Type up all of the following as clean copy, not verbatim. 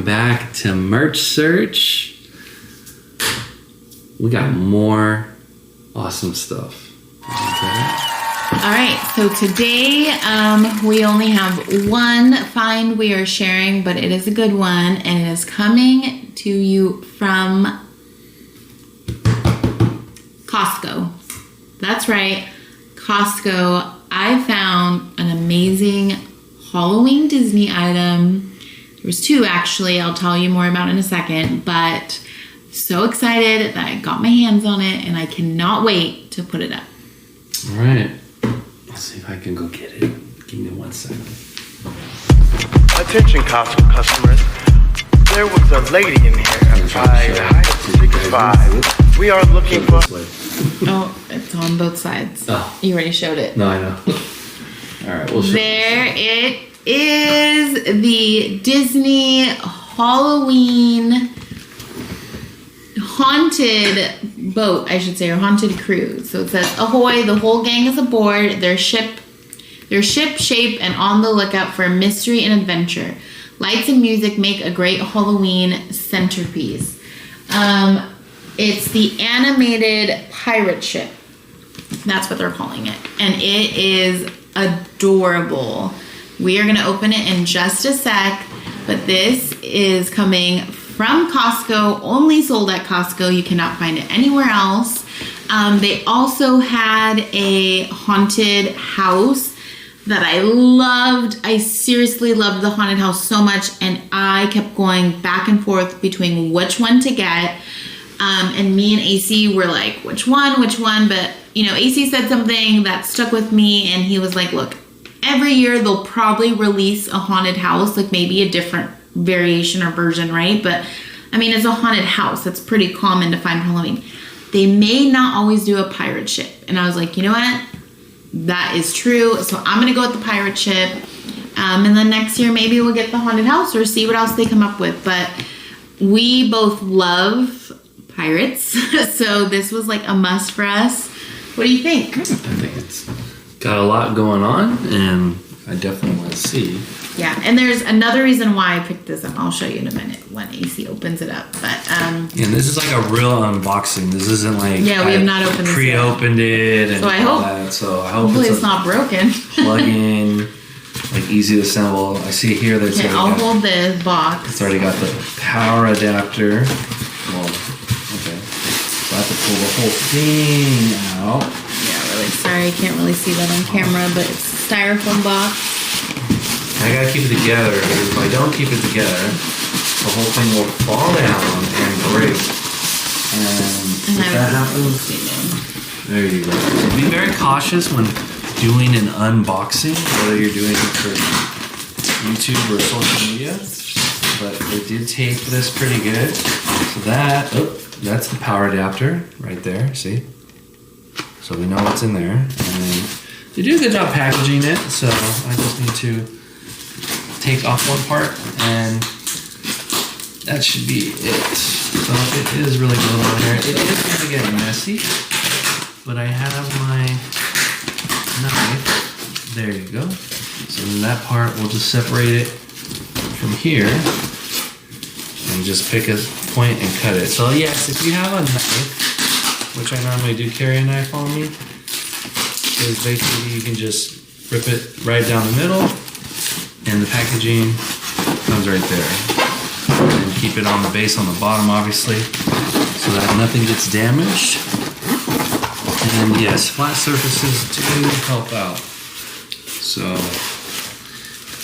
welcome back to Merch Search. We got more awesome stuff. All right, so today we only have one find we are sharing, but it is a good one, and it is coming to you from Costco. That's right, Costco. I found an amazing Halloween Disney item. There was two, actually. I'll tell you more about in a second, but so excited that I got my hands on it, and I cannot wait to put it up. All right. Let's see if I can go get it. Give me 1 second. Attention Costco customers. There was a lady in here by the height of 6'5". We are looking for... Oh, it's on both sides. Oh. You already showed it. No, I know. All right, we'll show There it is, the Disney Halloween haunted boat, I should say, or haunted cruise. So it says, ahoy, the whole gang is aboard. Their ship shape and on the lookout for mystery and adventure. Lights and music make a great Halloween centerpiece. It's the animated pirate ship. That's what they're calling it. And it is adorable. We are going to open it in just a sec, but this is coming from Costco, only sold at Costco. You cannot find it anywhere else. They also had a haunted house that I loved. I seriously loved the haunted house so much, and I kept going back and forth between which one to get. And me and AC were like, which one? But, you know, AC said something that stuck with me, and he was like, look, every year they'll probably release a haunted house, like maybe a different variation or version, right? But I mean, it's a haunted house. That's pretty common to find for Halloween. They may not always do a pirate ship. And I was like, you know what? That is true. So I'm going to go with the pirate ship. And then next year, maybe we'll get the haunted house or see what else they come up with. But we both love pirates. So this was like a must for us. What do you think? I think it's got a lot going on, and I definitely want to see. Yeah, and there's another reason why I picked this up. I'll show you in a minute when AC opens it up. But and this is like a real unboxing. This isn't like we have not opened this pre-opened it and so I all hope, that. So I hope hopefully it's not broken. plug-in, like easy to assemble. I see here that Okay, I'll hold the box. It's already got the power adapter. Well, okay. So I have to pull the whole thing out. Yeah, really sorry, I can't really see that on camera, but it's a styrofoam box. I gotta keep it together, because if I don't keep it together, the whole thing will fall down and break. And if that happens, there you go. So be very cautious when doing an unboxing, whether you're doing it for YouTube or social media. But they did tape this pretty good. So that's the power adapter right there, see? So we know what's in there. And then they do a good job packaging it, so I just need to take off one part, and that should be it. So it is really going on there. It is going to get messy, but I have my knife. There you go. So in that part, we'll just separate it from here and just pick a point and cut it. So yes, if you have a knife, which I normally do carry a knife on me, is basically you can just rip it right down the middle, and the packaging comes right there. And keep it on the base on the bottom, obviously, so that nothing gets damaged. And yes, flat surfaces do help out. So,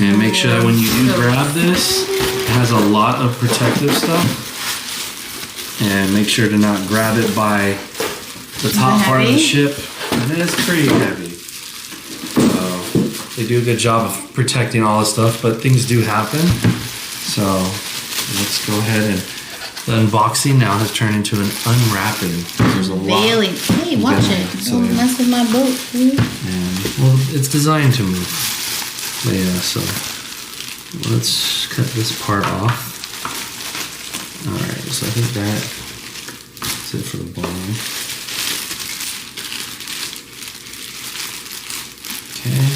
and make sure that when you do grab this, it has a lot of protective stuff. And make sure to not grab it by the top part of the ship. And it is pretty heavy. They do a good job of protecting all this stuff, but things do happen. So let's go ahead, and the unboxing now has turned into an unwrapping. There's a lot. Hey, watch it. So, Don't mess with my boat, please. And, well, it's designed to move. But yeah, so let's cut this part off. Alright, so I think that's it for the bottom. Okay.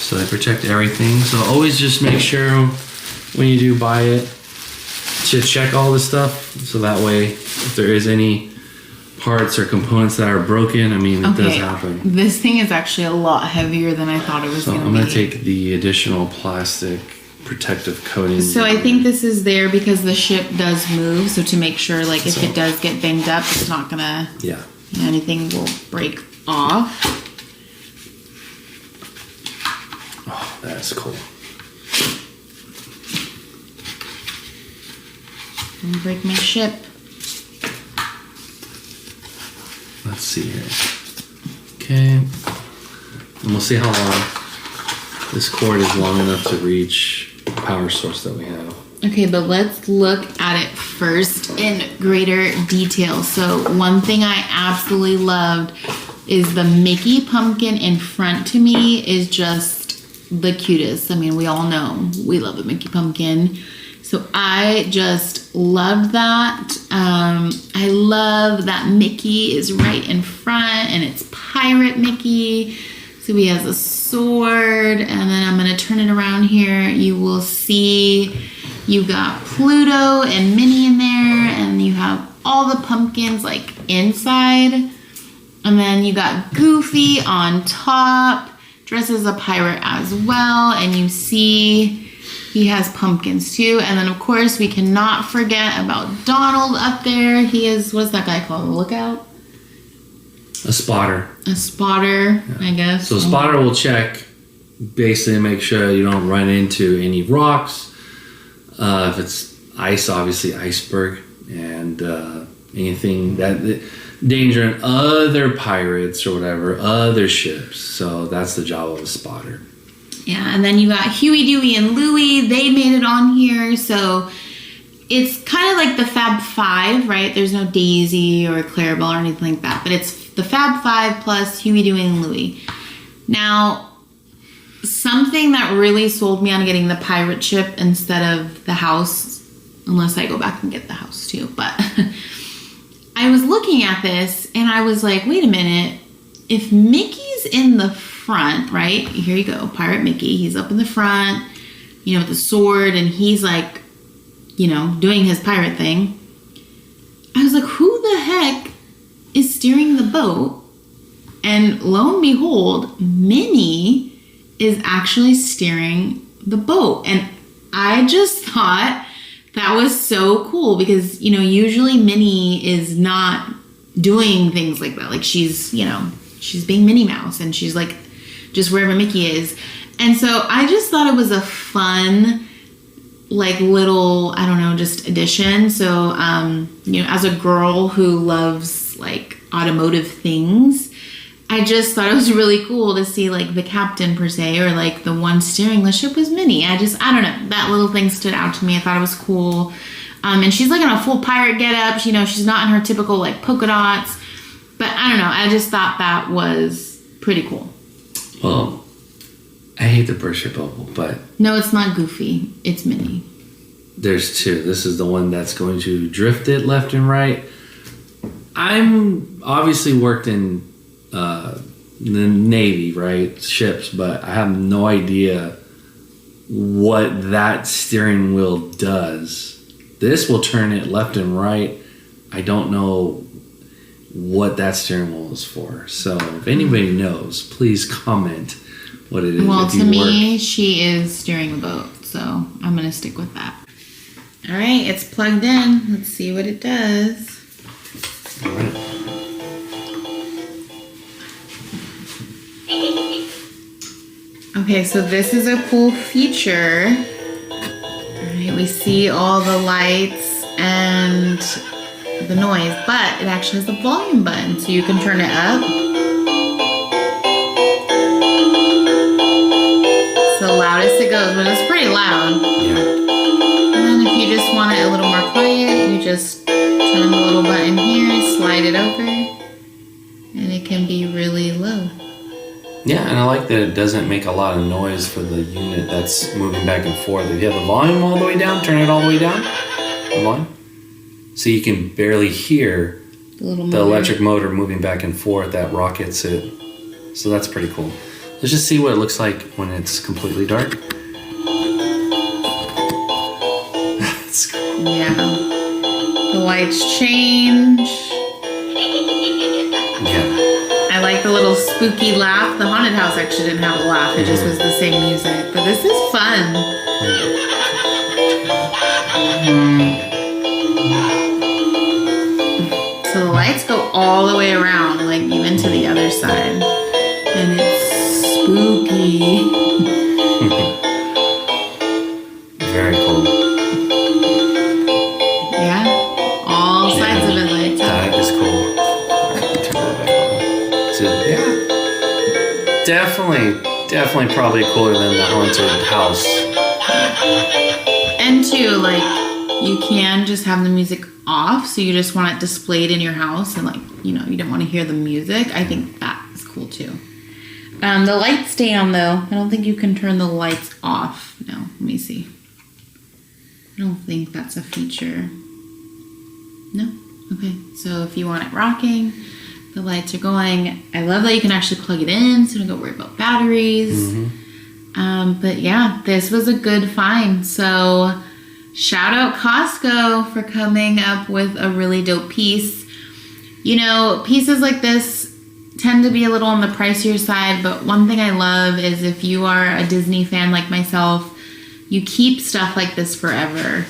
So they protect everything. So always just make sure when you do buy it to check all this stuff. So that way, if there is any parts or components that are broken, I mean, it does happen. This thing is actually a lot heavier than I thought it was going to be. I'm going to take the additional plastic protective coating. So I think this is there because the ship does move. So to make sure, like, if it does get banged up, it's not going to, anything will break off. Oh, that's cool. Don't break my ship. Let's see here. Okay. And we'll see how long this cord is long enough to reach the power source that we have. Okay, but let's look at it first in greater detail. So one thing I absolutely loved is the Mickey pumpkin in front. To me is just the cutest. I mean, we all know we love a Mickey pumpkin. So I just love that. I love that Mickey is right in front and it's Pirate Mickey. So he has a sword, and then I'm gonna turn it around here. You will see you got Pluto and Minnie in there, and you have all the pumpkins like inside. And then you got Goofy on top, dressed as a pirate as well, and you see he has pumpkins too. And then of course we cannot forget about Donald up there. He is, what's that guy called? A lookout? A spotter. A spotter, I guess. So a spotter will check, basically make sure you don't run into any rocks. If it's ice, obviously iceberg, and anything that endangering other pirates or whatever, other ships. So that's the job of a spotter. Yeah, and then you got Huey, Dewey, and Louie. They made it on here, so it's kind of like the Fab Five, right? There's no Daisy or Clarabelle or anything like that, but it's the Fab Five plus Huey, Dewey, and Louie. Now, something that really sold me on getting the pirate ship instead of the house, unless I go back and get the house too, but I was looking at this and I was like, wait a minute, if Mickey's in the front, right? Here you go, Pirate Mickey. He's up in the front, you know, with the sword, and he's like, you know, doing his pirate thing. I was like, who the heck is steering the boat? And lo and behold, Minnie is actually steering the boat. And I just thought that was so cool because, you know, usually Minnie is not doing things like that. Like she's, you know, she's being Minnie Mouse and she's like just wherever Mickey is. And so I just thought it was a fun, like little, I don't know, just addition. So, you know, as a girl who loves like automotive things, I just thought it was really cool to see like the captain per se, or like the one steering the ship was Minnie. I don't know, that little thing stood out to me. I thought it was cool. And she's like in a full pirate getup. You know, she's not in her typical like polka dots, but I don't know. I just thought that was pretty cool. Well, I hate the burst your bubble, but no, it's not Goofy. It's Minnie. There's two. This is the one that's going to drift it left and right. I'm obviously worked in the Navy, right? Ships, but I have no idea what that steering wheel does. This will turn it left and right. I don't know what that steering wheel is for. So if anybody knows, please comment what it is. Well, to me, she is steering the boat, so I'm going to stick with that. All right, it's plugged in. Let's see what it does. All right. Okay, so this is a cool feature. All right, we see all the lights and the noise, but it actually has a volume button, so you can turn it up. It's the loudest it goes, but it's pretty loud. Yeah. And then if you just want it a little more quiet, you just turn the little button here, slide it over, and it can be really low. Yeah, and I like that it doesn't make a lot of noise for the unit that's moving back and forth. If you have the volume all the way down, turn it all the way down. The volume. So you can barely hear the electric motor moving back and forth. That rockets it. So that's pretty cool. Let's just see what it looks like when it's completely dark. That's cool. Yeah. The lights change. Yeah. I like the little spooky laugh. The haunted house actually didn't have a laugh. It just was the same music. But this is fun. So the lights go all the way around, like even to the other side. And it's spooky. Very cool. Yeah. All sides of it lights up. That is cool. Turn that back on. So, yeah. Definitely probably cooler than the haunted house. And two, like, you can just have the music off, so you just want it displayed in your house and, like, you know, you don't want to hear the music. I think that is cool too. The lights stay on though. I don't think you can turn the lights off. No, let me see. I don't think that's a feature. No? Okay, so if you want it rocking, the lights are going. I love that you can actually plug it in, so you don't go worry about batteries. But yeah, this was a good find. So shout out Costco for coming up with a really dope piece. You know, pieces like this tend to be a little on the pricier side, but one thing I love is if you are a Disney fan like myself, you keep stuff like this forever.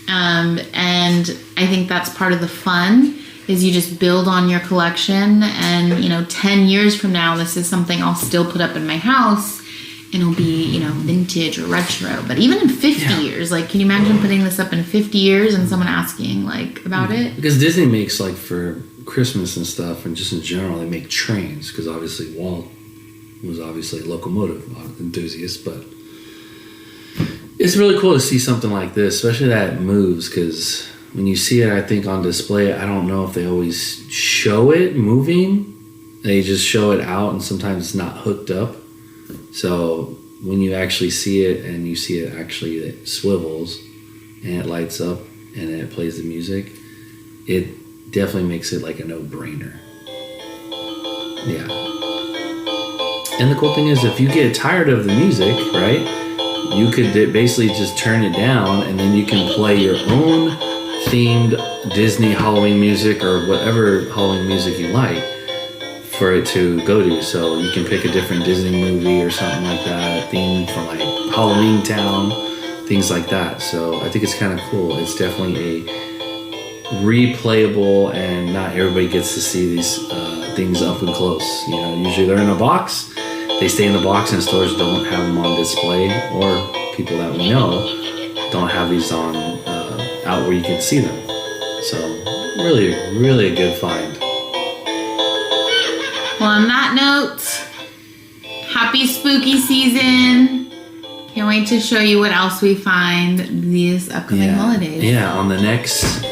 And I think that's part of the fun, is you just build on your collection, and, you know, 10 years from now, this is something I'll still put up in my house, and it'll be, you know, vintage or retro. But even in 50 years, like, can you imagine putting this up in 50 years and someone asking, like, about it? Because Disney makes, like, for Christmas and stuff, and just in general, they make trains, because obviously Walt was obviously a locomotive enthusiast, but it's really cool to see something like this, especially that it moves, because when you see it, I think, on display, I don't know if they always show it moving. They just show it out, and sometimes it's not hooked up. So when you actually see it, and you see it actually, it swivels and it lights up and then it plays the music, it definitely makes it like a no-brainer. Yeah. And the cool thing is, if you get tired of the music, right, you could basically just turn it down, and then you can play your own themed Disney Halloween music or whatever Halloween music you like for it to go to. So you can pick a different Disney movie or something like that, theme from like Halloween Town, things like that. So I think it's kind of cool. It's definitely a replayable, and not everybody gets to see these things up and close. You know, usually they're in a box. They stay in the box, and stores don't have them on display, or people that we know don't have these on out where you can see them. So really a good find. Well, on that note, happy spooky season. Can't wait to show you what else we find these upcoming holidays. Yeah, on the next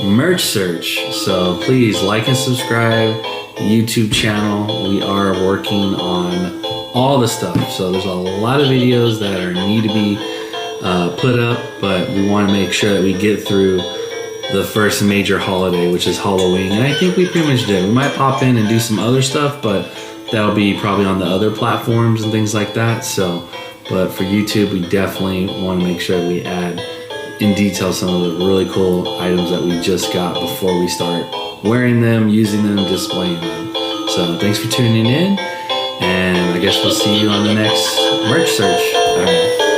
merch search. So please like and subscribe YouTube channel. We are working on all the stuff. So there's a lot of videos that need to be put up, but we want to make sure that we get through the first major holiday, which is Halloween. And I think we pretty much did. We might pop in and do some other stuff, but that'll be probably on the other platforms and things like that. So, but for YouTube, we definitely want to make sure we add in detail some of the really cool items that we just got before we start wearing them, using them, displaying them. So thanks for tuning in, and I guess we'll see you on the next merch search. All right.